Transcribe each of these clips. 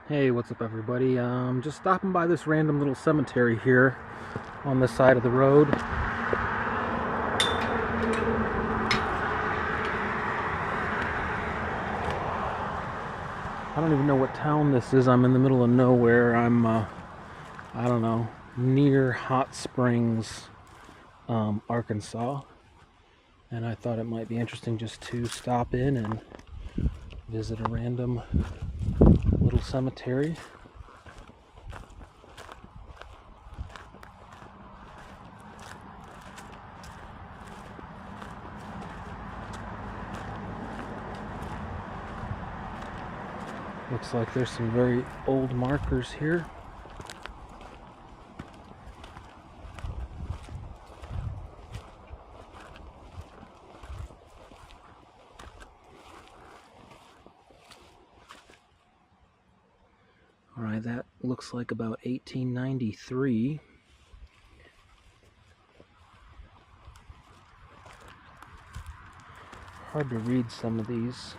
Hey, what's up everybody? Just stopping by this random little cemetery here on this side of the road. I don't even know what town this is. I'm in the middle of nowhere. I don't know, near Hot Springs, Arkansas. And I thought it might be interesting just to stop in and visit a random little cemetery. Looks like there's some very old markers here. Alright, that looks like about 1893. Hard to read some of these.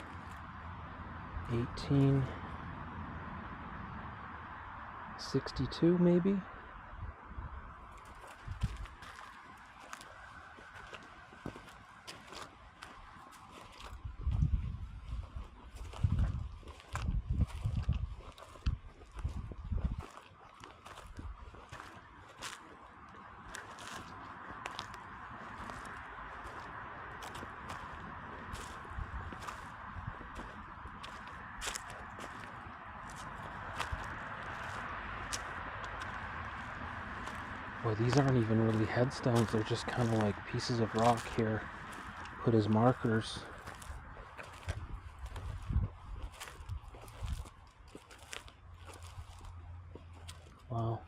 1862 maybe? Boy, these aren't even really headstones, they're just kind of like pieces of rock here put as markers. Wow.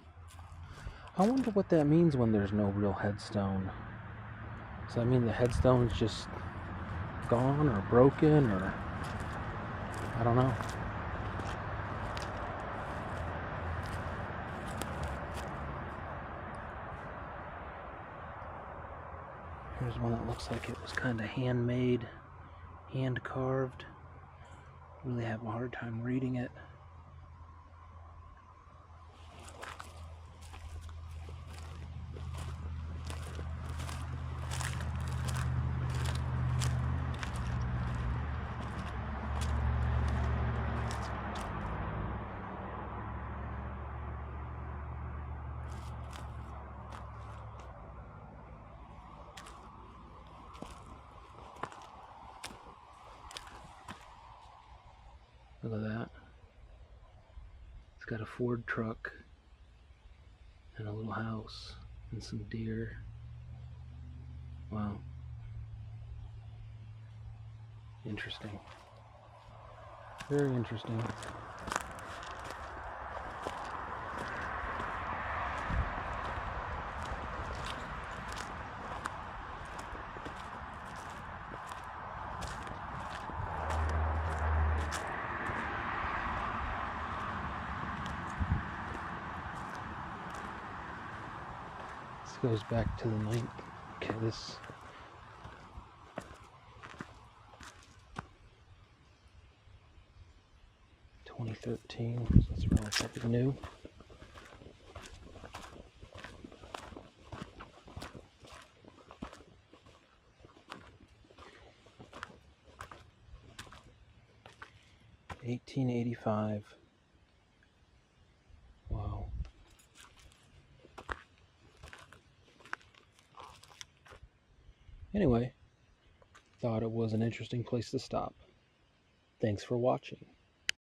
I wonder what that means when there's no real headstone. Does that mean the headstone's just gone or broken, or I don't know. Here's one that looks like it was kind of handmade, hand carved. Really have a hard time reading it. Look at that. It's got a Ford truck and a little house and some deer. Wow. Interesting. Very interesting. This goes back to the 2013, so it's relatively new. $1885. Wow. Anyway, thought it was an interesting place to stop. Thanks for watching.